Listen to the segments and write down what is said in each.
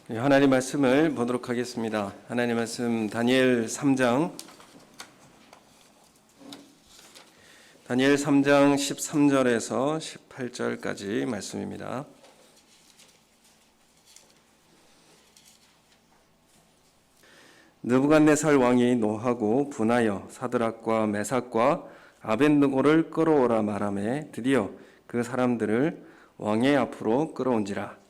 하나님 말씀을 보도록 하겠습니다. 하나님 말씀 다니엘 3장 13절에서 18절까지 말씀입니다. 느부갓네살 왕이 노하고 분하여 사드락과 메삭과 아벳느고를 끌어오라 말하매 드디어 그 사람들을 왕의 앞으로 끌어온지라.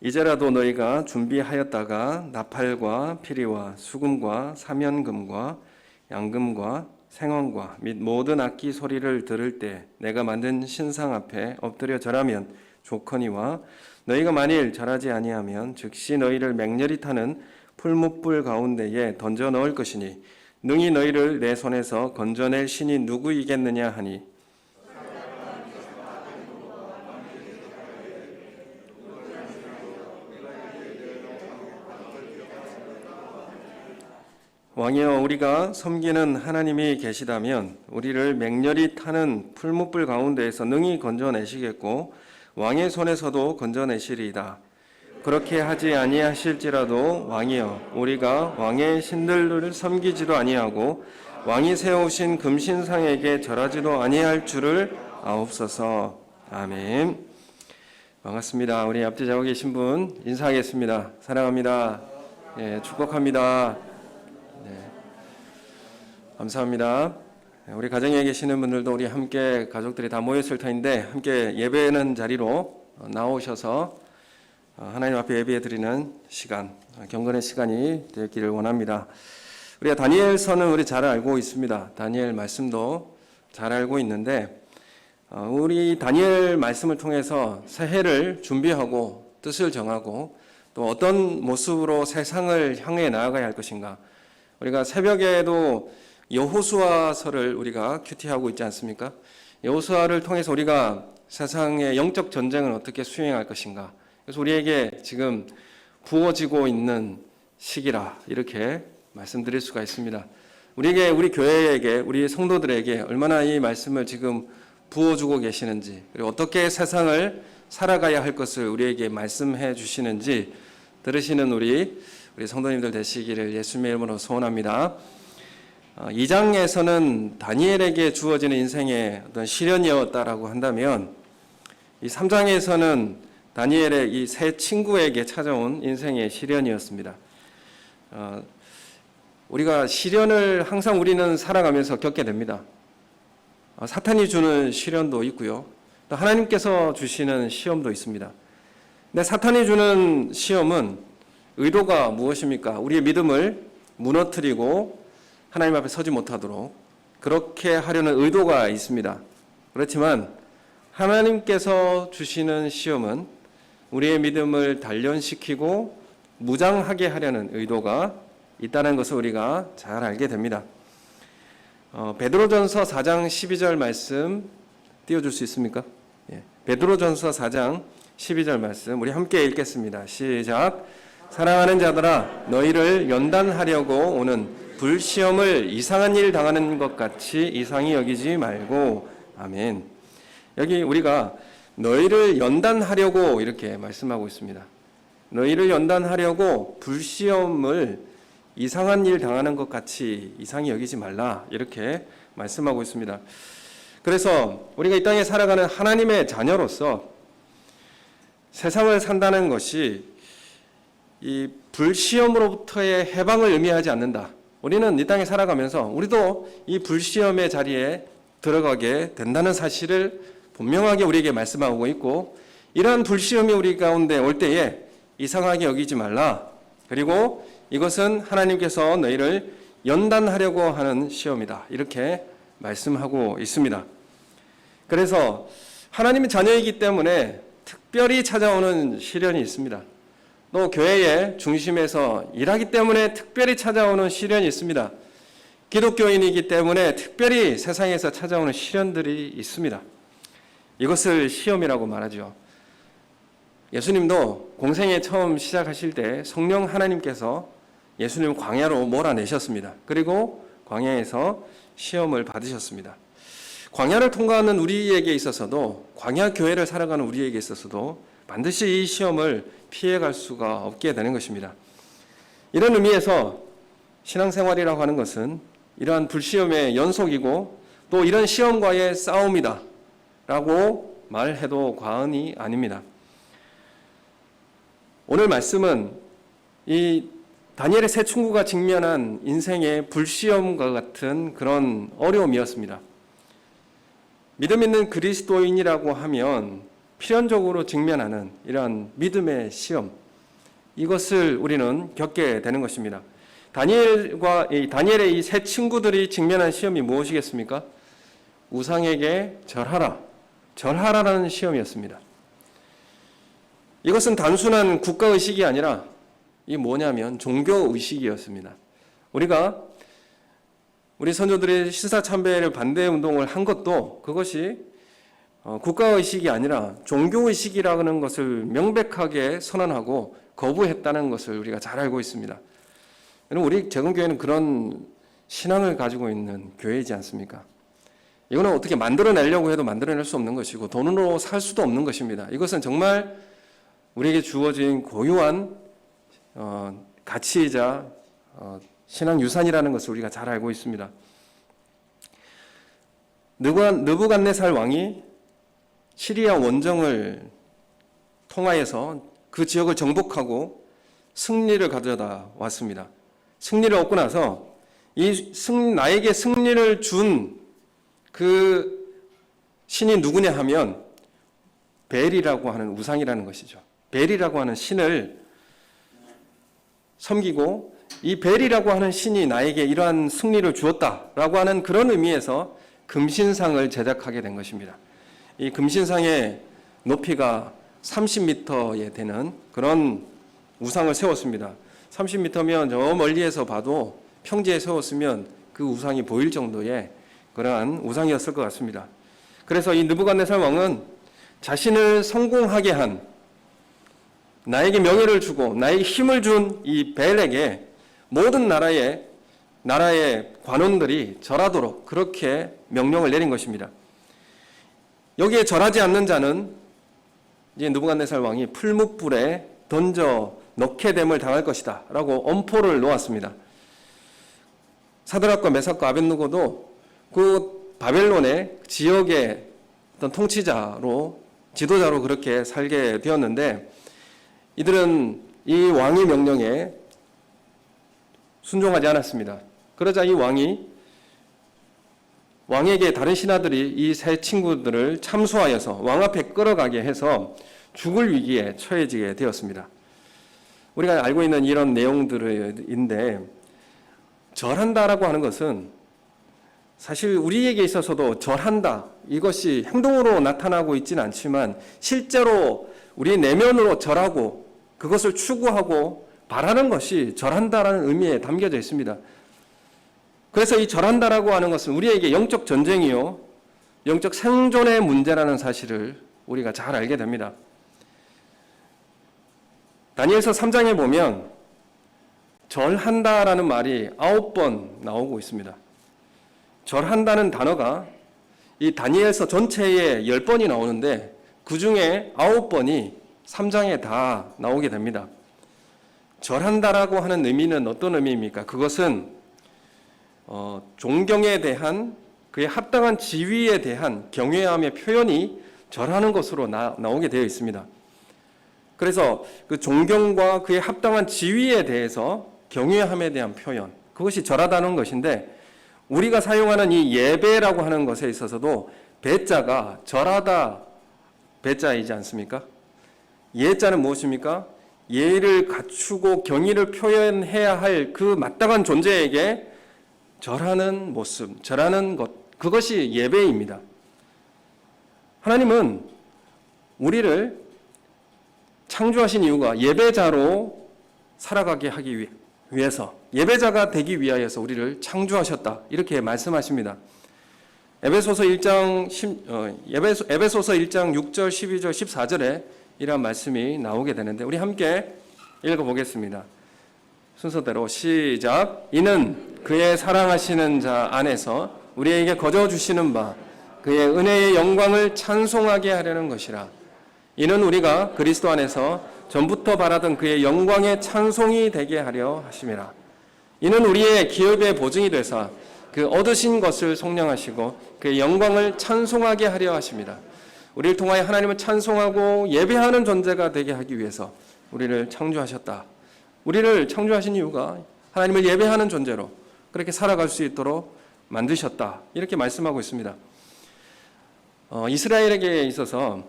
이제라도 너희가 준비하였다가 나팔과 피리와 수금과 사면금과 양금과 생원과 및 모든 악기 소리를 들을 때 내가 만든 신상 앞에 엎드려 절하면 좋거니와 너희가 만일 절하지 아니하면 즉시 너희를 맹렬히 타는 풀무불 가운데에 던져 넣을 것이니 능히 너희를 내 손에서 건져낼 신이 누구이겠느냐 하니 왕이여, 우리가 섬기는 하나님이 계시다면 우리를 맹렬히 타는 풀무불 가운데에서 능히 건져내시겠고 왕의 손에서도 건져내시리이다. 그렇게 하지 아니하실지라도 왕이여, 우리가 왕의 신들을 섬기지도 아니하고 왕이 세우신 금신상에게 절하지도 아니할 줄을 아옵소서. 아멘. 반갑습니다. 우리 앞뒤 자고 계신 분 인사하겠습니다. 사랑합니다. 축복합니다. 감사합니다. 우리 가정에 계시는 분들도 우리 함께 가족들이 다 모였을 터인데 함께 예배하는 자리로 나오셔서 하나님 앞에 예배해 드리는 시간, 경건의 시간이 되기를 원합니다. 우리가 다니엘서는 우리 잘 알고 있습니다. 다니엘 말씀도 잘 알고 있는데 우리 다니엘 말씀을 통해서 새해를 준비하고 뜻을 정하고 또 어떤 모습으로 세상을 향해 나아가야 할 것인가. 우리가 새벽에도 여호수아서를 우리가 큐티하고 있지 않습니까? 여호수아를 통해서 우리가 세상의 영적 전쟁을 어떻게 수행할 것인가. 그래서 우리에게 지금 부어지고 있는 시기라 이렇게 말씀드릴 수가 있습니다. 우리에게, 우리 교회에게, 우리 성도들에게 얼마나 이 말씀을 지금 부어주고 계시는지, 그리고 어떻게 세상을 살아가야 할 것을 우리에게 말씀해 주시는지 들으시는 우리 성도님들 되시기를 예수님의 이름으로 소원합니다. 2장에서는 다니엘에게 주어지는 인생의 어떤 시련이었다라고 한다면 이 3장에서는 다니엘의 이 세 친구에게 찾아온 인생의 시련이었습니다. 우리가 시련을 항상 우리는 살아가면서 겪게 됩니다. 사탄이 주는 시련도 있고요. 또 하나님께서 주시는 시험도 있습니다. 근데 사탄이 주는 시험은 의도가 무엇입니까? 우리의 믿음을 무너뜨리고 하나님 앞에 서지 못하도록 그렇게 하려는 의도가 있습니다. 그렇지만 하나님께서 주시는 시험은 우리의 믿음을 단련시키고 무장하게 하려는 의도가 있다는 것을 우리가 잘 알게 됩니다. 베드로전서 4장 12절 말씀 띄워줄 수 있습니까? 베드로전서 4장 12절 말씀 우리 함께 읽겠습니다. 시작. 사랑하는 자들아, 너희를 연단하려고 오는 불시험을 이상한 일 당하는 것 같이 이상히 여기지 말고. 아멘. 여기 우리가 너희를 연단하려고 이렇게 말씀하고 있습니다. 너희를 연단하려고 불시험을 이상한 일 당하는 것 같이 이상히 여기지 말라 이렇게 말씀하고 있습니다. 그래서 우리가 이 땅에 살아가는 하나님의 자녀로서 세상을 산다는 것이 이 불시험으로부터의 해방을 의미하지 않는다. 우리는 이 땅에 살아가면서 우리도 이 불시험의 자리에 들어가게 된다는 사실을 분명하게 우리에게 말씀하고 있고, 이러한 불시험이 우리 가운데 올 때에 이상하게 여기지 말라. 그리고 이것은 하나님께서 너희를 연단하려고 하는 시험이다. 이렇게 말씀하고 있습니다. 그래서 하나님의 자녀이기 때문에 특별히 찾아오는 시련이 있습니다. 또 교회의 중심에서 일하기 때문에 특별히 찾아오는 시련이 있습니다. 기독교인이기 때문에 특별히 세상에서 찾아오는 시련들이 있습니다. 이것을 시험이라고 말하죠. 예수님도 공생에 처음 시작하실 때 성령 하나님께서 예수님 광야로 몰아내셨습니다. 그리고 광야에서 시험을 받으셨습니다. 광야를 통과하는 우리에게 있어서도, 광야 교회를 살아가는 우리에게 있어서도 반드시 이 시험을 피해갈 수가 없게 되는 것입니다. 이런 의미에서 신앙생활이라고 하는 것은 이러한 불시험의 연속이고 또 이런 시험과의 싸움이다 라고 말해도 과언이 아닙니다. 오늘 말씀은 이 다니엘의 세 친구가 직면한 인생의 불시험과 같은 그런 어려움이었습니다. 믿음 있는 그리스도인이라고 하면 필연적으로 직면하는 이러한 믿음의 시험, 이것을 우리는 겪게 되는 것입니다. 다니엘의 이 세 친구들이 직면한 시험이 무엇이겠습니까? 우상에게 절하라라는 시험이었습니다. 이것은 단순한 국가의식이 아니라 이 뭐냐면 종교의식이었습니다. 우리 선조들이 신사참배를 반대 운동을 한 것도 그것이 국가의식이 아니라 종교의식이라는 것을 명백하게 선언하고 거부했다는 것을 우리가 잘 알고 있습니다. 우리 재건교회는 그런 신앙을 가지고 있는 교회이지 않습니까? 이거는 어떻게 만들어내려고 해도 만들어낼 수 없는 것이고 돈으로 살 수도 없는 것입니다. 이것은 정말 우리에게 주어진 고유한 가치이자 신앙 유산이라는 것을 우리가 잘 알고 있습니다. 느부갓네살 왕이 시리아 원정을 통하여서 그 지역을 정복하고 승리를 가져다 왔습니다. 승리를 얻고 나서 나에게 승리를 준 그 신이 누구냐 하면 벨이라고 하는 우상이라는 것이죠. 벨이라고 하는 신을 섬기고 이 벨이라고 하는 신이 나에게 이러한 승리를 주었다라고 하는 그런 의미에서 금신상을 제작하게 된 것입니다. 이 금신상의 높이가 30m에 되는 그런 우상을 세웠습니다. 30m면 저 멀리에서 봐도 평지에 세웠으면 그 우상이 보일 정도의 그러한 우상이었을 것 같습니다. 그래서 이 느부갓네살 왕은 자신을 성공하게 한, 나에게 명예를 주고 나에게 힘을 준 이 벨에게 모든 나라의 관원들이 절하도록 그렇게 명령을 내린 것입니다. 여기에 절하지 않는 자는 이제 느부갓네살 왕이 풀무불에 던져 넣게 됨을 당할 것이다 라고 엄포를 놓았습니다. 사드락과 메삭과 아벳느고도 그 바벨론의 지역의 어떤 지도자로 그렇게 살게 되었는데, 이들은 이 왕의 명령에 순종하지 않았습니다. 그러자 이 왕에게 다른 신하들이 이 세 친구들을 참수하여서 왕 앞에 끌어가게 해서 죽을 위기에 처해지게 되었습니다. 우리가 알고 있는 이런 내용들인데, 절한다라고 하는 것은 사실 우리에게 있어서도 절한다, 이것이 행동으로 나타나고 있지는 않지만 실제로 우리 내면으로 절하고 그것을 추구하고 바라는 것이 절한다라는 의미에 담겨져 있습니다. 그래서 이 절한다라고 하는 것은 우리에게 영적 전쟁이요, 영적 생존의 문제라는 사실을 우리가 잘 알게 됩니다. 다니엘서 3장에 보면 절한다라는 말이 9번 나오고 있습니다. 절한다는 단어가 이 다니엘서 전체에 10번이 나오는데 그 중에 9번이 3장에 다 나오게 됩니다. 절한다라고 하는 의미는 어떤 의미입니까? 그것은 존경에 대한, 그의 합당한 지위에 대한 경외함의 표현이 절하는 것으로 나오게 되어 있습니다. 그래서 그 존경과 그의 합당한 지위에 대해서 경외함에 대한 표현, 그것이 절하다는 것인데, 우리가 사용하는 이 예배라고 하는 것에 있어서도 배자가 절하다 배자이지 않습니까? 예자는 무엇입니까? 예의를 갖추고 경의를 표현해야 할 그 마땅한 존재에게 절하는 모습, 절하는 것, 그것이 예배입니다. 하나님은 우리를 창조하신 이유가 예배자로 살아가게 하기 위해서, 예배자가 되기 위하여서 우리를 창조하셨다, 이렇게 말씀하십니다. 에베소서 1장 6절, 12절, 14절에 이러한 말씀이 나오게 되는데 우리 함께 읽어보겠습니다. 순서대로 시작. 이는 그의 사랑하시는 자 안에서 우리에게 거저 주시는 바 그의 은혜의 영광을 찬송하게 하려는 것이라. 이는 우리가 그리스도 안에서 전부터 바라던 그의 영광의 찬송이 되게 하려 하심이라. 이는 우리의 기업의 보증이 되사 그 얻으신 것을 속량하시고 그의 영광을 찬송하게 하려 하십니다. 우리를 통하여 하나님을 찬송하고 예배하는 존재가 되게 하기 위해서 우리를 창조하셨다. 우리를 창조하신 이유가 하나님을 예배하는 존재로 그렇게 살아갈 수 있도록 만드셨다. 이렇게 말씀하고 있습니다. 이스라엘에게 있어서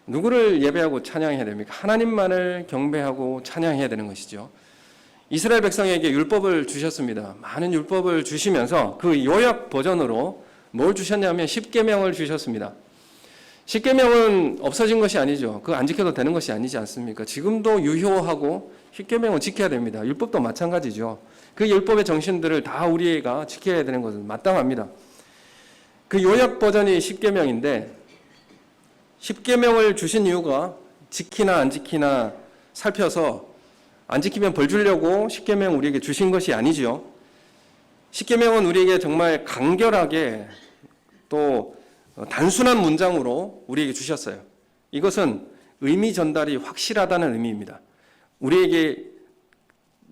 누구를 예배하고 찬양해야 됩니까? 하나님만을 경배하고 찬양해야 되는 것이죠. 이스라엘 백성에게 율법을 주셨습니다. 많은 율법을 주시면서 그 요약 버전으로 뭘 주셨냐면 10계명을 주셨습니다. 10계명은 없어진 것이 아니죠. 그거 안 지켜도 되는 것이 아니지 않습니까? 지금도 유효하고 10계명은 지켜야 됩니다. 율법도 마찬가지죠. 그 율법의 정신들을 다 우리가 지켜야 되는 것은 마땅합니다. 그 요약 버전이 10계명인데 10계명을 주신 이유가 지키나 안 지키나 살펴서 안 지키면 벌 주려고 10계명 우리에게 주신 것이 아니죠. 10계명은 우리에게 정말 간결하게 또 단순한 문장으로 우리에게 주셨어요. 이것은 의미 전달이 확실하다는 의미입니다. 우리에게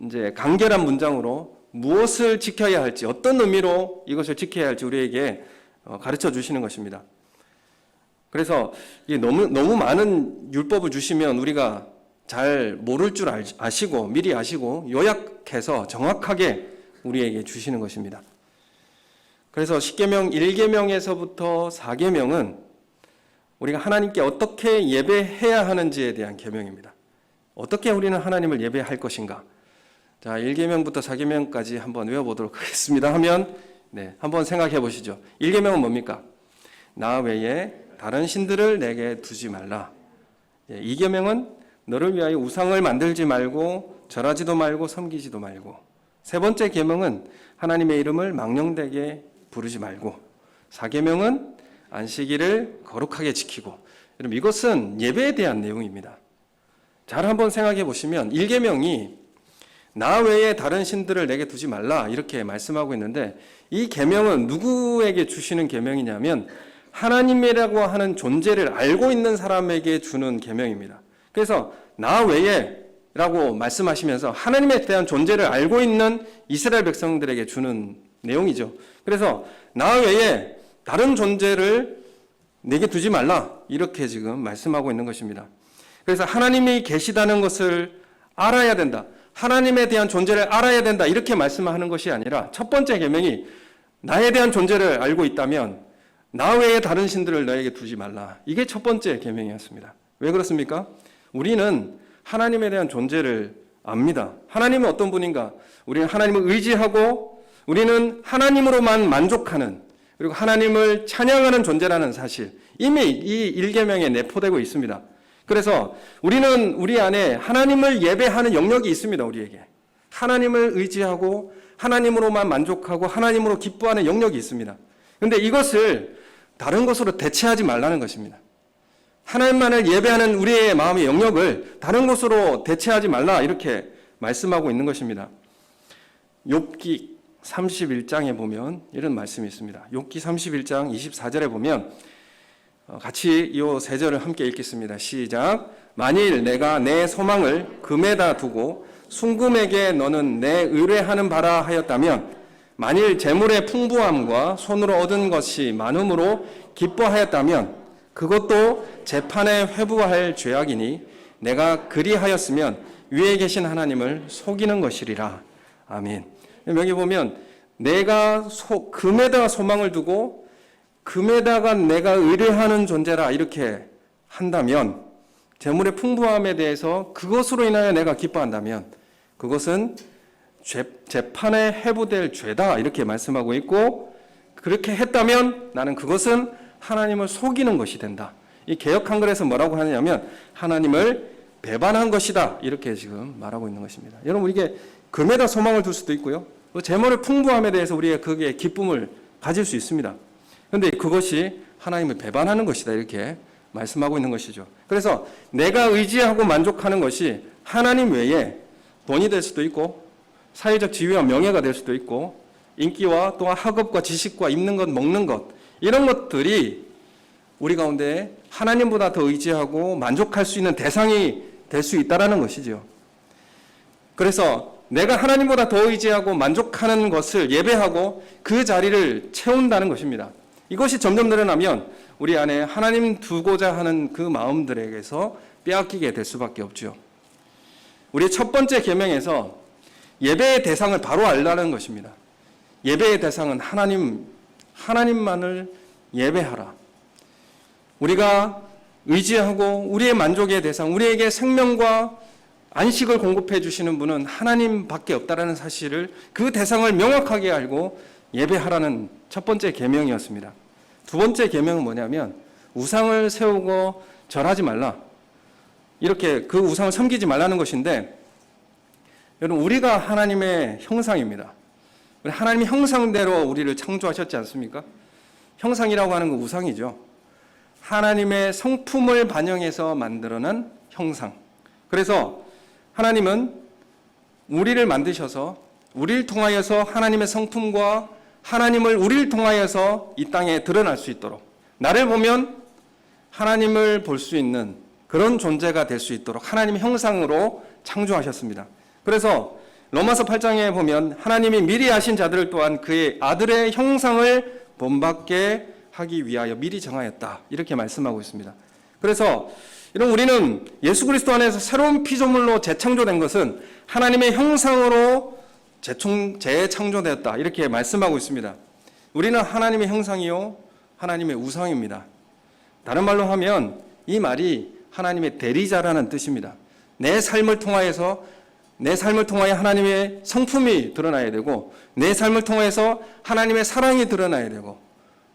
이제 간결한 문장으로 무엇을 지켜야 할지, 어떤 의미로 이것을 지켜야 할지 우리에게 가르쳐 주시는 것입니다. 그래서 너무 많은 율법을 주시면 우리가 잘 모를 줄 아시고 미리 아시고 요약해서 정확하게 우리에게 주시는 것입니다. 그래서 10계명 1계명에서부터 4계명은 우리가 하나님께 어떻게 예배해야 하는지에 대한 계명입니다. 어떻게 우리는 하나님을 예배할 것인가? 자, 1계명부터 4계명까지 한번 외워보도록 하겠습니다. 하면 한번 생각해 보시죠. 1계명은 뭡니까? 나 외에 다른 신들을 내게 두지 말라. 2계명은 너를 위하여 우상을 만들지 말고 절하지도 말고 섬기지도 말고. 세 번째 계명은 하나님의 이름을 망령되게 부르지 말고. 4계명은 안식일을 거룩하게 지키고. 여러분, 이것은 예배에 대한 내용입니다. 잘 한번 생각해 보시면 1계명이 나 외에 다른 신들을 내게 두지 말라 이렇게 말씀하고 있는데 이 계명은 누구에게 주시는 계명이냐면 하나님이라고 하는 존재를 알고 있는 사람에게 주는 계명입니다. 그래서 나 외에 라고 말씀하시면서 하나님에 대한 존재를 알고 있는 이스라엘 백성들에게 주는 내용이죠. 그래서 나 외에 다른 존재를 내게 두지 말라 이렇게 지금 말씀하고 있는 것입니다. 그래서 하나님이 계시다는 것을 알아야 된다. 하나님에 대한 존재를 알아야 된다. 이렇게 말씀하는 것이 아니라 첫 번째 계명이 나에 대한 존재를 알고 있다면 나 외에 다른 신들을 너에게 두지 말라. 이게 첫 번째 계명이었습니다. 왜 그렇습니까? 우리는 하나님에 대한 존재를 압니다. 하나님은 어떤 분인가? 우리는 하나님을 의지하고 우리는 하나님으로만 만족하는 그리고 하나님을 찬양하는 존재라는 사실 이미 이 1계명에 내포되고 있습니다. 그래서 우리는 우리 안에 하나님을 예배하는 영역이 있습니다. 우리에게 하나님을 의지하고 하나님으로만 만족하고 하나님으로 기뻐하는 영역이 있습니다. 그런데 이것을 다른 것으로 대체하지 말라는 것입니다. 하나님만을 예배하는 우리의 마음의 영역을 다른 것으로 대체하지 말라 이렇게 말씀하고 있는 것입니다. 욥기 31장에 보면 이런 말씀이 있습니다. 욥기 31장 24절에 보면 같이 이 세 절을 함께 읽겠습니다. 시작. 만일 내가 내 소망을 금에다 두고 순금에게 너는 내 의뢰하는 바라 하였다면 만일 재물의 풍부함과 손으로 얻은 것이 많음으로 기뻐하였다면 그것도 재판에 회부할 죄악이니 내가 그리하였으면 위에 계신 하나님을 속이는 것이리라. 아멘. 여기 보면 내가 금에다가 소망을 두고 금에다가 내가 의뢰하는 존재라 이렇게 한다면 재물의 풍부함에 대해서 그것으로 인하여 내가 기뻐한다면 그것은 재판에 회부될 죄다 이렇게 말씀하고 있고 그렇게 했다면 나는 그것은 하나님을 속이는 것이 된다. 이 개역 한글에서 뭐라고 하냐면 하나님을 배반한 것이다 이렇게 지금 말하고 있는 것입니다. 여러분 이게 금에다 소망을 둘 수도 있고요. 재물의 풍부함에 대해서 우리가 거기에 기쁨을 가질 수 있습니다. 그런데 그것이 하나님을 배반하는 것이다 이렇게 말씀하고 있는 것이죠. 그래서 내가 의지하고 만족하는 것이 하나님 외에 돈이 될 수도 있고 사회적 지위와 명예가 될 수도 있고 인기와 또한 학업과 지식과 입는 것, 먹는 것 이런 것들이 우리 가운데 하나님보다 더 의지하고 만족할 수 있는 대상이 될 수 있다는 것이죠. 그래서 내가 하나님보다 더 의지하고 만족하는 것을 예배하고 그 자리를 채운다는 것입니다. 이것이 점점 늘어나면 우리 안에 하나님 두고자 하는 그 마음들에게서 빼앗기게 될 수밖에 없죠. 우리 첫 번째 계명에서 예배의 대상을 바로 알라는 것입니다. 예배의 대상은 하나님만을 예배하라. 우리가 의지하고 우리의 만족의 대상, 우리에게 생명과 안식을 공급해 주시는 분은 하나님밖에 없다라는 사실을 그 대상을 명확하게 알고 예배하라는 첫 번째 계명이었습니다. 두 번째 계명은 뭐냐면 우상을 세우고 절하지 말라. 이렇게 그 우상을 섬기지 말라는 것인데 여러분 우리가 하나님의 형상입니다. 하나님의 형상대로 우리를 창조하셨지 않습니까? 형상이라고 하는 건 우상이죠. 하나님의 성품을 반영해서 만들어낸 형상. 그래서 하나님은 우리를 만드셔서 우리를 통하여서 하나님의 성품과 하나님을 우리를 통하여서 이 땅에 드러날 수 있도록 나를 보면 하나님을 볼 수 있는 그런 존재가 될 수 있도록 하나님의 형상으로 창조하셨습니다. 그래서 로마서 8장에 보면 하나님이 미리 하신 자들을 또한 그의 아들의 형상을 본받게 하기 위하여 미리 정하였다. 이렇게 말씀하고 있습니다. 그래서 이런 우리는 예수 그리스도 안에서 새로운 피조물로 재창조된 것은 하나님의 형상으로 재창조되었다. 이렇게 말씀하고 있습니다. 우리는 하나님의 형상이요 하나님의 우상입니다. 다른 말로 하면 이 말이 하나님의 대리자라는 뜻입니다. 내 삶을 통하여 하나님의 성품이 드러나야 되고 내 삶을 통해서 하나님의 사랑이 드러나야 되고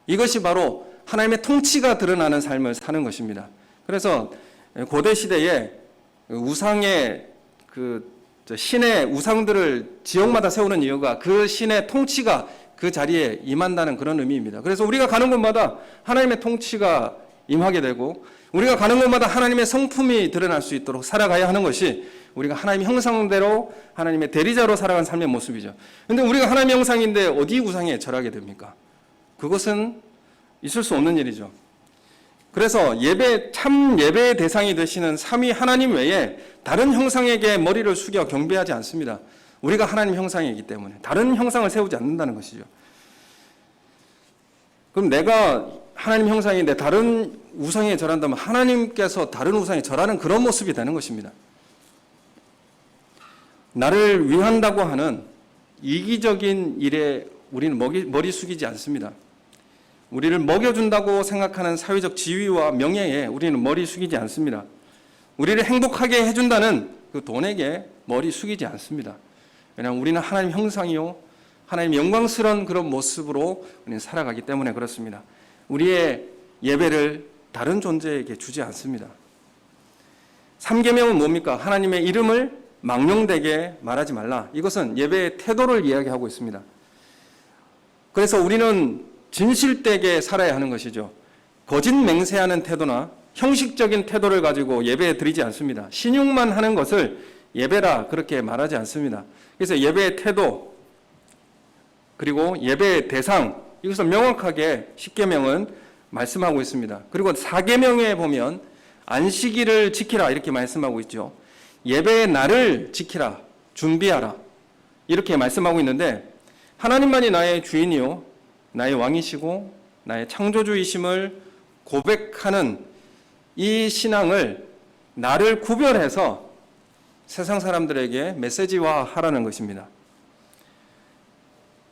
이것이 바로 하나님의 통치가 드러나는 삶을 사는 것입니다. 그래서 고대 시대에 우상의 신의 우상들을 지역마다 세우는 이유가 그 신의 통치가 그 자리에 임한다는 그런 의미입니다. 그래서 우리가 가는 곳마다 하나님의 통치가 임하게 되고 우리가 가는 곳마다 하나님의 성품이 드러날 수 있도록 살아가야 하는 것이 우리가 하나님의 형상대로 하나님의 대리자로 살아가는 삶의 모습이죠. 그런데 우리가 하나님의 형상인데 어디 우상에 절하게 됩니까? 그것은 있을 수 없는 일이죠. 그래서 참 예배의 대상이 되시는 삼위 하나님 외에 다른 형상에게 머리를 숙여 경배하지 않습니다. 우리가 하나님 형상이기 때문에 다른 형상을 세우지 않는다는 것이죠. 그럼 내가 하나님 형상인데 다른 우상에 절한다면 하나님께서 다른 우상에 절하는 그런 모습이 되는 것입니다. 나를 위한다고 하는 이기적인 일에 우리는 머리 숙이지 않습니다. 우리를 먹여준다고 생각하는 사회적 지위와 명예에 우리는 머리 숙이지 않습니다. 우리를 행복하게 해준다는 그 돈에게 머리 숙이지 않습니다. 왜냐하면 우리는 하나님 형상이요 하나님 영광스러운 그런 모습으로 우리는 살아가기 때문에 그렇습니다. 우리의 예배를 다른 존재에게 주지 않습니다. 3계명은 뭡니까? 하나님의 이름을 망령되게 말하지 말라. 이것은 예배의 태도를 이야기하고 있습니다. 그래서 우리는 진실되게 살아야 하는 것이죠. 거짓 맹세하는 태도나 형식적인 태도를 가지고 예배에 드리지 않습니다. 신용만 하는 것을 예배라 그렇게 말하지 않습니다. 그래서 예배의 태도 그리고 예배의 대상 이것을 명확하게 10계명은 말씀하고 있습니다. 그리고 4계명에 보면 안식일을 지키라 이렇게 말씀하고 있죠. 예배의 날을 지키라 준비하라 이렇게 말씀하고 있는데 하나님만이 나의 주인이요 나의 왕이시고 나의 창조주이심을 고백하는 이 신앙을 나를 구별해서 세상 사람들에게 메시지화하라는 것입니다.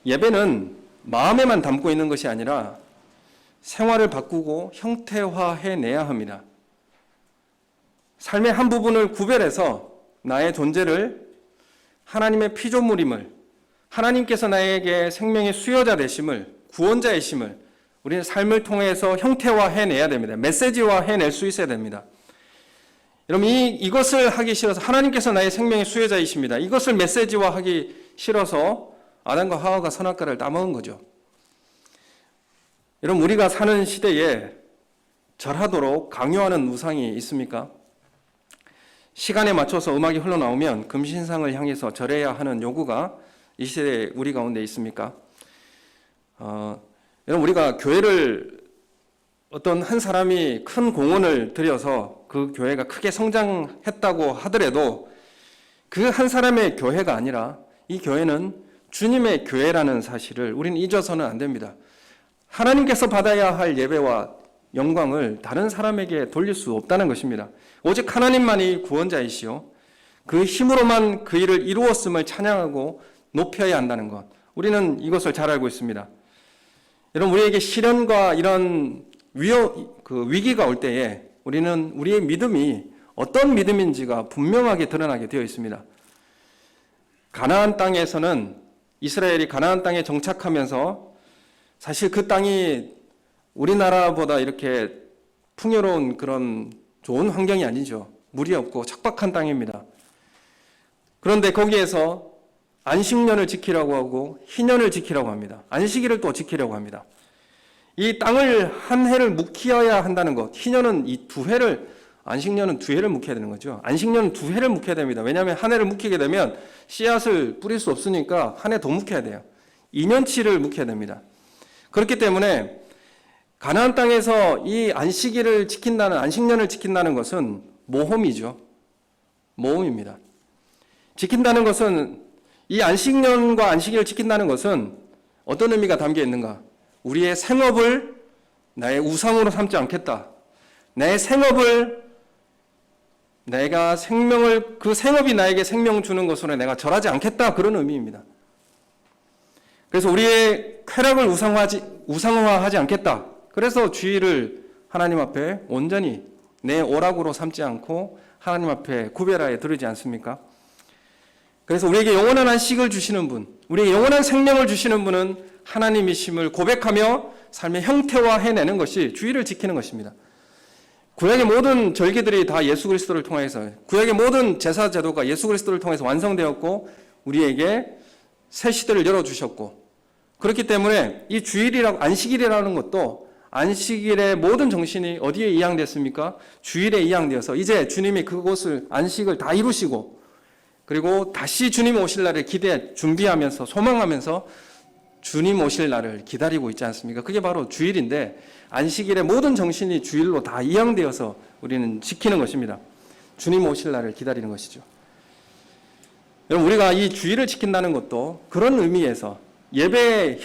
예배는 마음에만 담고 있는 것이 아니라 생활을 바꾸고 형태화해내야 합니다. 삶의 한 부분을 구별해서 나의 존재를 하나님의 피조물임을 하나님께서 나에게 생명의 수요자 되심을 구원자이심을 우리는 삶을 통해서 형태화해내야 됩니다. 메시지화해낼 수 있어야 됩니다. 여러분 이것을 하기 싫어서 하나님께서 나의 생명의 수요자이십니다. 이것을 메시지화하기 싫어서 아담과 하와가 선악과를 따먹은 거죠. 여러분 우리가 사는 시대에 절하도록 강요하는 우상이 있습니까? 시간에 맞춰서 음악이 흘러나오면 금신상을 향해서 절해야 하는 요구가 이 시대에 우리 가운데 있습니까? 여러분, 우리가 교회를 어떤 한 사람이 큰 공헌을 들여서 그 교회가 크게 성장했다고 하더라도 그 한 사람의 교회가 아니라 이 교회는 주님의 교회라는 사실을 우리는 잊어서는 안 됩니다. 하나님께서 받아야 할 예배와 영광을 다른 사람에게 돌릴 수 없다는 것입니다. 오직 하나님만이 구원자이시오. 그 힘으로만 그 일을 이루었음을 찬양하고 높여야 한다는 것. 우리는 이것을 잘 알고 있습니다. 여러분, 우리에게 시련과 이런 위기가 올 때에 우리는 우리의 믿음이 어떤 믿음인지가 분명하게 드러나게 되어 있습니다. 가나안 땅에서는 이스라엘이 가나안 땅에 정착하면서 사실 그 땅이 우리나라보다 이렇게 풍요로운 그런 좋은 환경이 아니죠. 물이 없고 척박한 땅입니다. 그런데 거기에서 안식년을 지키라고 하고 희년을 지키라고 합니다. 안식일을 또 지키려고 합니다. 이 땅을 한 해를 묵혀야 한다는 것. 희년은 이 2회를, 안식년은 2회를 묵혀야 되는 거죠. 안식년은 2회를 묵혀야 됩니다. 왜냐하면 한 해를 묵히게 되면 씨앗을 뿌릴 수 없으니까 한 해 더 묵혀야 돼요. 2년치를 묵혀야 됩니다. 그렇기 때문에 가나안 땅에서 이 안식일을 지킨다는, 안식년을 지킨다는 것은 모험이죠. 모험입니다. 지킨다는 것은, 이 안식년과 안식일을 지킨다는 것은 어떤 의미가 담겨 있는가? 우리의 생업을 나의 우상으로 삼지 않겠다. 내 생업을, 내가 생명을, 그 생업이 나에게 생명 주는 것으로 내가 절하지 않겠다. 그런 의미입니다. 그래서 우리의 쾌락을 우상화하지 않겠다. 그래서 주일을 하나님 앞에 온전히 내 오락으로 삼지 않고 하나님 앞에 구별하여 드리지 않습니까? 그래서 우리에게 영원한 안식을 주시는 분, 우리에게 영원한 생명을 주시는 분은 하나님이심을 고백하며 삶의 형태화해내는 것이 주일을 지키는 것입니다. 구약의 모든 절기들이 다 예수 그리스도를 통해서, 구약의 모든 제사 제도가 예수 그리스도를 통해서 완성되었고 우리에게 새 시대를 열어주셨고, 그렇기 때문에 이 주일이라고, 안식일이라는 것도 안식일의 모든 정신이 어디에 이양됐습니까? 주일에 이양되어서 이제 주님이 그곳을, 안식을 다 이루시고 그리고 다시 주님 오실 날을 준비하면서 소망하면서 주님 오실 날을 기다리고 있지 않습니까? 그게 바로 주일인데 안식일의 모든 정신이 주일로 다 이양되어서 우리는 지키는 것입니다. 주님 오실 날을 기다리는 것이죠. 여러분, 우리가 이 주일을 지킨다는 것도 그런 의미에서 예배의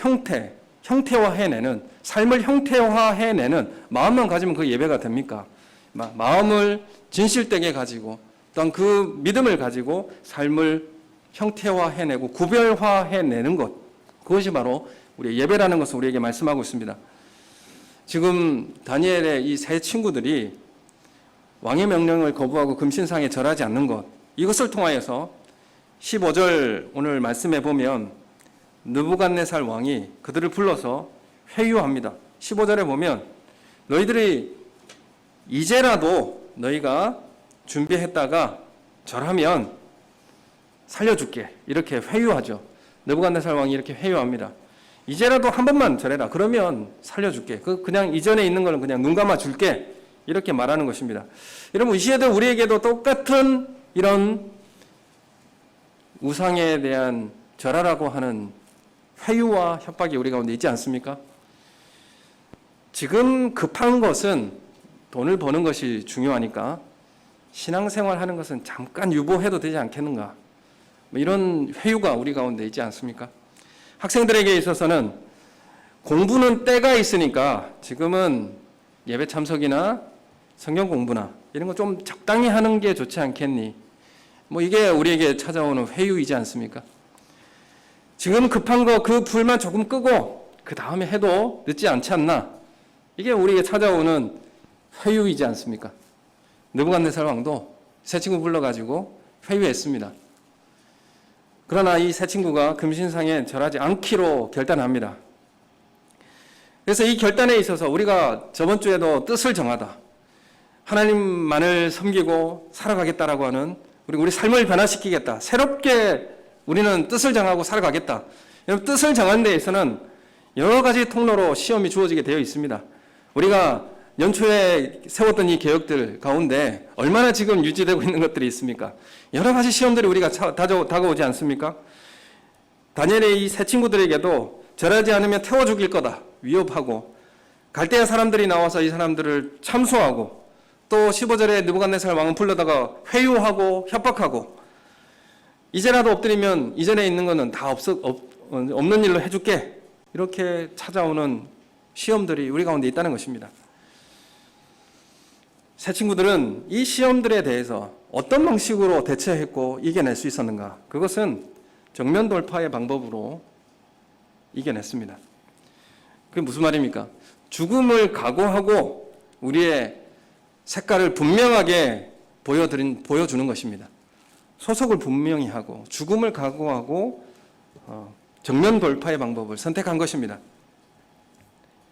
형태화해내는, 삶을 형태화해내는 마음만 가지면 그 예배가 됩니까? 마음을 진실되게 가지고 또한 그 믿음을 가지고 삶을 형태화해내고 구별화해내는 것, 그것이 바로 우리의 예배라는 것을 우리에게 말씀하고 있습니다. 지금 다니엘의 이 세 친구들이 왕의 명령을 거부하고 금신상에 절하지 않는 것, 이것을 통하여서 15절 오늘 말씀해 보면 느부갓네살 왕이 그들을 불러서 회유합니다. 15절에 보면 너희들이 이제라도 너희가 준비했다가 절하면 살려줄게, 이렇게 회유하죠. 느부갓네살 왕이 이렇게 회유합니다. 이제라도 한 번만 절해라. 그러면 살려줄게. 그냥 이전에 있는 거는 그냥 눈 감아 줄게. 이렇게 말하는 것입니다. 여러분, 이 시대도 우리에게도 똑같은 이런 우상에 대한 절하라고 하는 회유와 협박이 우리 가운데 있지 않습니까? 지금 급한 것은 돈을 버는 것이 중요하니까 신앙생활 하는 것은 잠깐 유보해도 되지 않겠는가? 이런 회유가 우리 가운데 있지 않습니까? 학생들에게 있어서는 공부는 때가 있으니까 지금은 예배 참석이나 성경 공부나 이런 거 좀 적당히 하는 게 좋지 않겠니? 이게 우리에게 찾아오는 회유이지 않습니까? 지금 급한 거 그 불만 조금 끄고 그 다음에 해도 늦지 않지 않나? 이게 우리에게 찾아오는 회유이지 않습니까? 느부갓네살 왕도 세 친구 불러가지고 회유했습니다. 그러나 이 세 친구가 금신상에 절하지 않기로 결단합니다. 그래서 이 결단에 있어서 우리가 저번 주에도 뜻을 정하다, 하나님만을 섬기고 살아가겠다라고 하는 우리 삶을 변화시키겠다, 새롭게 우리는 뜻을 정하고 살아가겠다. 여러분, 뜻을 정하는 데 있어서는 여러 가지 통로로 시험이 주어지게 되어 있습니다. 우리가 연초에 세웠던 이 계획들 가운데 얼마나 지금 유지되고 있는 것들이 있습니까? 여러 가지 시험들이 우리가 다가오지 않습니까? 다니엘의 이 세 친구들에게도 절하지 않으면 태워 죽일 거다 위협하고, 갈대아 사람들이 나와서 이 사람들을 참수하고, 또 15절에 느부갓네살 왕은 불러다가 회유하고 협박하고, 이제라도 엎드리면 이전에 있는 거는 다 없는 일로 해줄게, 이렇게 찾아오는 시험들이 우리 가운데 있다는 것입니다. 새 친구들은 이 시험들에 대해서 어떤 방식으로 대처했고 이겨낼 수 있었는가? 그것은 정면 돌파의 방법으로 이겨냈습니다. 그게 무슨 말입니까? 죽음을 각오하고 우리의 색깔을 분명하게 보여주는 것입니다. 소속을 분명히 하고 죽음을 각오하고 정면 돌파의 방법을 선택한 것입니다.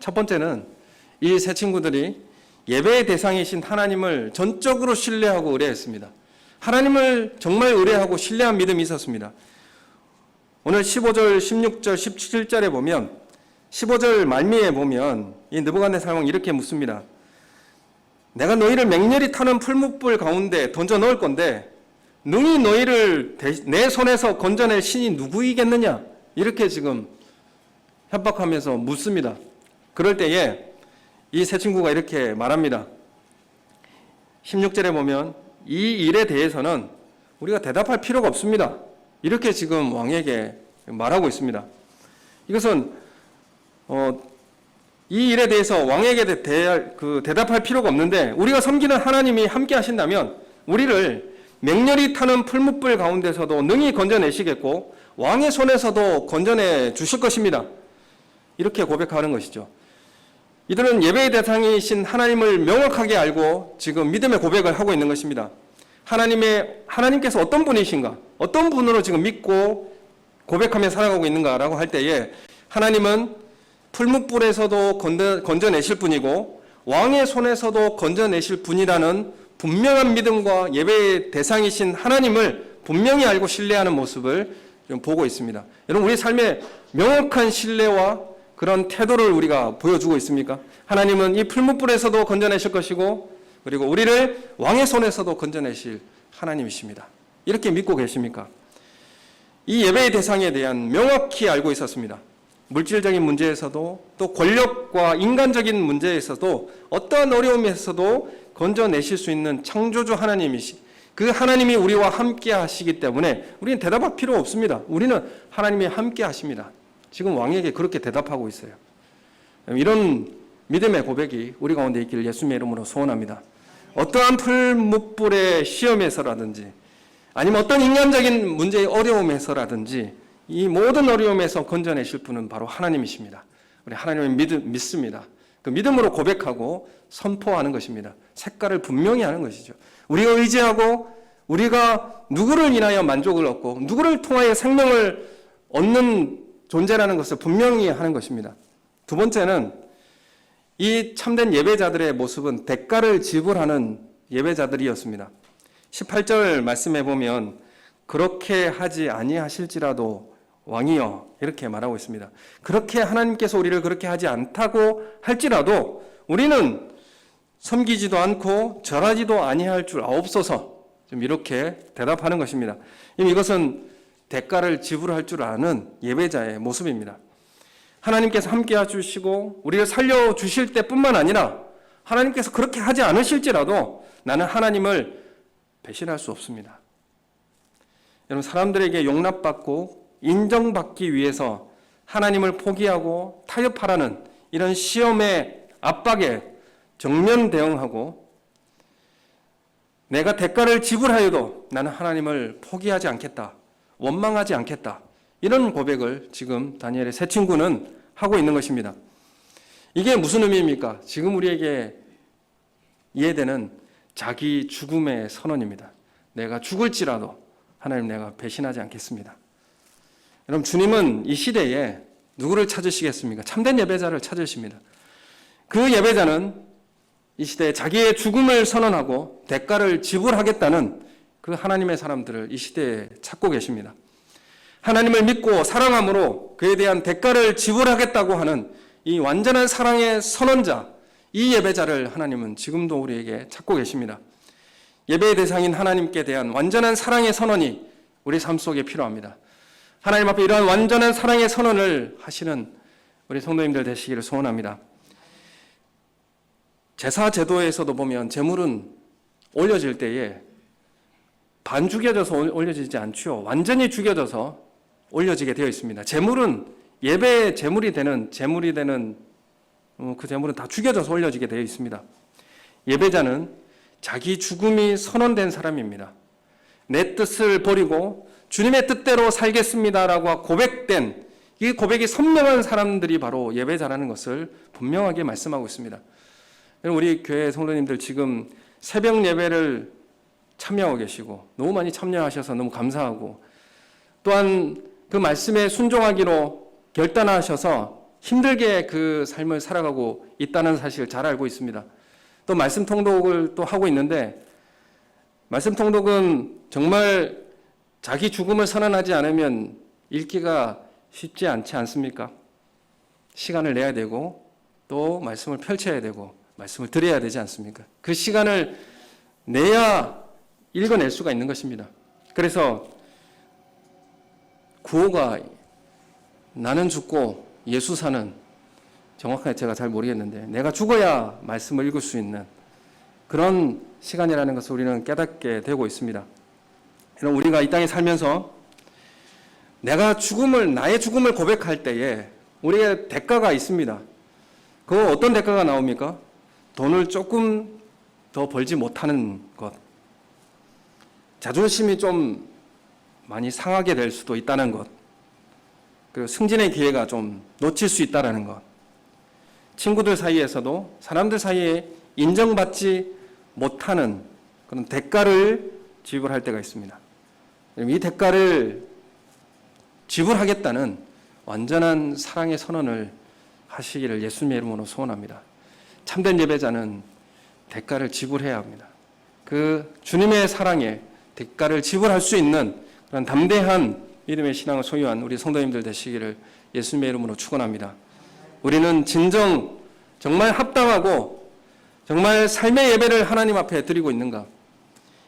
첫 번째는 이 세 친구들이 예배의 대상이신 하나님을 전적으로 신뢰하고 의뢰했습니다. 하나님을 정말 의뢰하고 신뢰한 믿음이 있었습니다. 오늘 15절, 16절, 17절에 보면, 15절 말미에 보면 이 느부갓네살 왕이 이렇게 묻습니다. 내가 너희를 맹렬히 타는 풀무불 가운데 던져 넣을 건데 능히 너희를 내 손에서 건져낼 신이 누구이겠느냐? 이렇게 지금 협박하면서 묻습니다. 그럴 때에 이 세 친구가 이렇게 말합니다. 16절에 보면 이 일에 대해서는 우리가 대답할 필요가 없습니다. 이렇게 지금 왕에게 말하고 있습니다. 이것은 이 일에 대해서 왕에게 대답할 필요가 없는데, 우리가 섬기는 하나님이 함께 하신다면 우리를 맹렬히 타는 풀무불 가운데서도 능히 건져내시겠고 왕의 손에서도 건져내 주실 것입니다. 이렇게 고백하는 것이죠. 이들은 예배의 대상이신 하나님을 명확하게 알고 지금 믿음의 고백을 하고 있는 것입니다. 하나님께서 어떤 분이신가, 어떤 분으로 지금 믿고 고백하며 살아가고 있는가라고 할 때에, 하나님은 풀무불에서도 건져내실 분이고 왕의 손에서도 건져내실 분이라는 분명한 믿음과 예배의 대상이신 하나님을 분명히 알고 신뢰하는 모습을 좀 보고 있습니다. 여러분, 우리 삶에 명확한 신뢰와 그런 태도를 우리가 보여주고 있습니까? 하나님은 이 풀무불에서도 건져내실 것이고, 그리고 우리를 왕의 손에서도 건져내실 하나님이십니다. 이렇게 믿고 계십니까? 이 예배의 대상에 대한 명확히 알고 있었습니다. 물질적인 문제에서도, 또 권력과 인간적인 문제에서도, 어떠한 어려움에서도 건져내실 수 있는 창조주 하나님이시, 그 하나님이 우리와 함께 하시기 때문에 우리는 대답할 필요 없습니다. 우리는 하나님이 함께 하십니다. 지금 왕에게 그렇게 대답하고 있어요. 이런 믿음의 고백이 우리 가운데 있기를 예수님의 이름으로 소원합니다. 어떠한 풀무불의 시험에서라든지, 아니면 어떤 인간적인 문제의 어려움에서라든지, 이 모든 어려움에서 건져내실 분은 바로 하나님이십니다. 우리 하나님을 믿습니다. 그 믿음으로 고백하고 선포하는 것입니다. 색깔을 분명히 하는 것이죠. 우리가 의지하고 우리가 누구를 인하여 만족을 얻고 누구를 통하여 생명을 얻는 존재라는 것을 분명히 하는 것입니다. 두 번째는 이 참된 예배자들의 모습은 대가를 지불하는 예배자들이었습니다. 18절 말씀해 보면 그렇게 하지 아니하실지라도 왕이여, 이렇게 말하고 있습니다. 그렇게 하나님께서 우리를 그렇게 하지 않다고 할지라도 우리는 섬기지도 않고 절하지도 아니할 줄 아옵소서, 좀 이렇게 대답하는 것입니다. 이것은 대가를 지불할 줄 아는 예배자의 모습입니다. 하나님께서 함께 해주시고 우리를 살려주실 때뿐만 아니라 하나님께서 그렇게 하지 않으실지라도 나는 하나님을 배신할 수 없습니다. 여러분, 사람들에게 용납받고 인정받기 위해서 하나님을 포기하고 타협하라는 이런 시험의 압박에 정면 대응하고, 내가 대가를 지불하여도 나는 하나님을 포기하지 않겠다, 원망하지 않겠다, 이런 고백을 지금 다니엘의 세 친구는 하고 있는 것입니다. 이게 무슨 의미입니까? 지금 우리에게 이해되는 자기 죽음의 선언입니다. 내가 죽을지라도 하나님, 내가 배신하지 않겠습니다. 여러분, 주님은 이 시대에 누구를 찾으시겠습니까? 참된 예배자를 찾으십니다. 그 예배자는 이 시대에 자기의 죽음을 선언하고 대가를 지불하겠다는 그 하나님의 사람들을 이 시대에 찾고 계십니다. 하나님을 믿고 사랑함으로 그에 대한 대가를 지불하겠다고 하는 이 완전한 사랑의 선언자, 이 예배자를 하나님은 지금도 우리에게 찾고 계십니다. 예배의 대상인 하나님께 대한 완전한 사랑의 선언이 우리 삶 속에 필요합니다. 하나님 앞에 이러한 완전한 사랑의 선언을 하시는 우리 성도님들 되시기를 소원합니다. 제사 제도에서도 보면 제물은 올려질 때에 반 죽여져서 올려지지 않죠. 완전히 죽여져서 올려지게 되어 있습니다. 제물은 예배의 제물이 되는 그 제물은 다 죽여져서 올려지게 되어 있습니다. 예배자는 자기 죽음이 선언된 사람입니다. 내 뜻을 버리고 주님의 뜻대로 살겠습니다라고 고백된 이 고백이 선명한 사람들이 바로 예배자라는 것을 분명하게 말씀하고 있습니다. 우리 교회 성도님들 지금 새벽 예배를 참여하고 계시고 너무 많이 참여하셔서 너무 감사하고, 또한 그 말씀에 순종하기로 결단하셔서 힘들게 그 삶을 살아가고 있다는 사실을 잘 알고 있습니다. 또 말씀 통독을 또 하고 있는데, 말씀 통독은 정말 자기 죽음을 선언하지 않으면 읽기가 쉽지 않지 않습니까? 시간을 내야 되고 또 말씀을 펼쳐야 되고 말씀을 드려야 되지 않습니까? 그 시간을 내야 읽어낼 수가 있는 것입니다. 그래서 구호가 나는 죽고 예수 사는, 정확하게 제가 잘 모르겠는데 내가 죽어야 말씀을 읽을 수 있는 그런 시간이라는 것을 우리는 깨닫게 되고 있습니다. 우리가 이 땅에 살면서 나의 죽음을 고백할 때에 우리의 대가가 있습니다. 그 어떤 대가가 나옵니까? 돈을 조금 더 벌지 못하는 것, 자존심이 좀 많이 상하게 될 수도 있다는 것, 그리고 승진의 기회가 좀 놓칠 수 있다는 것, 친구들 사이에서도 사람들 사이에 인정받지 못하는 그런 대가를 지불할 때가 있습니다. 이 대가를 지불하겠다는 완전한 사랑의 선언을 하시기를 예수님의 이름으로 소원합니다. 참된 예배자는 대가를 지불해야 합니다. 그 주님의 사랑에 대가를 지불할 수 있는 그런 담대한 믿음의 신앙을 소유한 우리 성도님들 되시기를 예수님의 이름으로 축원합니다. 우리는 진정 정말 합당하고 정말 삶의 예배를 하나님 앞에 드리고 있는가?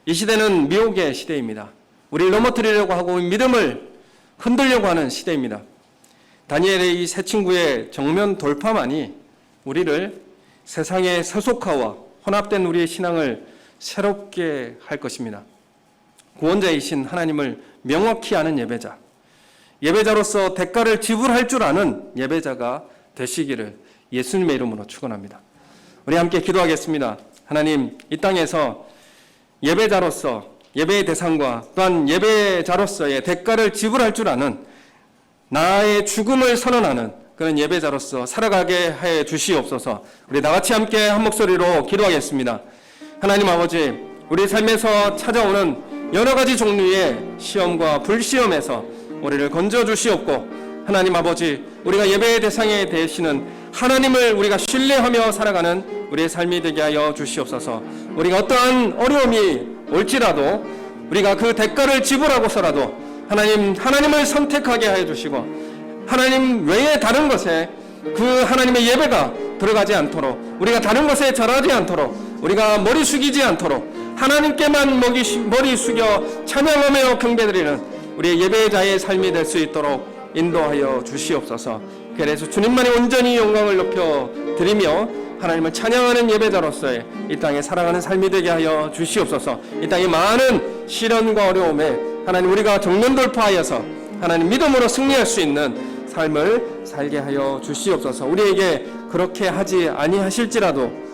이 시대는 미혹의 시대입니다. 우리를 넘어뜨리려고 하고 믿음을 흔들려고 하는 시대입니다. 다니엘의 이 세 친구의 정면 돌파만이 우리를 세상의 세속화와 혼합된 우리의 신앙을 새롭게 할 것입니다. 구원자이신 하나님을 명확히 아는 예배자, 예배자로서 대가를 지불할 줄 아는 예배자가 되시기를 예수님의 이름으로 축원합니다. 우리 함께 기도하겠습니다. 하나님, 이 땅에서 예배자로서 예배의 대상과 또한 예배자로서의 대가를 지불할 줄 아는, 나의 죽음을 선언하는 그런 예배자로서 살아가게 해 주시옵소서. 우리 다같이 함께 한 목소리로 기도하겠습니다. 하나님 아버지, 우리 삶에서 찾아오는 여러 가지 종류의 시험과 불시험에서 우리를 건져 주시옵고, 하나님 아버지, 우리가 예배의 대상에 되시는 하나님을 우리가 신뢰하며 살아가는 우리의 삶이 되게 하여 주시옵소서. 우리가 어떠한 어려움이 올지라도 우리가 그 대가를 지불하고서라도 하나님을 선택하게 하여 주시고, 하나님 외에 다른 것에 그 하나님의 예배가 들어가지 않도록, 우리가 다른 것에 절하지 않도록, 우리가 머리 숙이지 않도록 하나님께만 머리 숙여 찬양하며 경배드리는 우리의 예배자의 삶이 될 수 있도록 인도하여 주시옵소서. 그래서 주님만이 온전히 영광을 높여 드리며 하나님을 찬양하는 예배자로서의 이 땅에 살아가는 삶이 되게 하여 주시옵소서. 이 땅의 많은 시련과 어려움에 하나님 우리가 정면 돌파하여서 하나님 믿음으로 승리할 수 있는 삶을 살게 하여 주시옵소서. 우리에게 그렇게 하지 아니하실지라도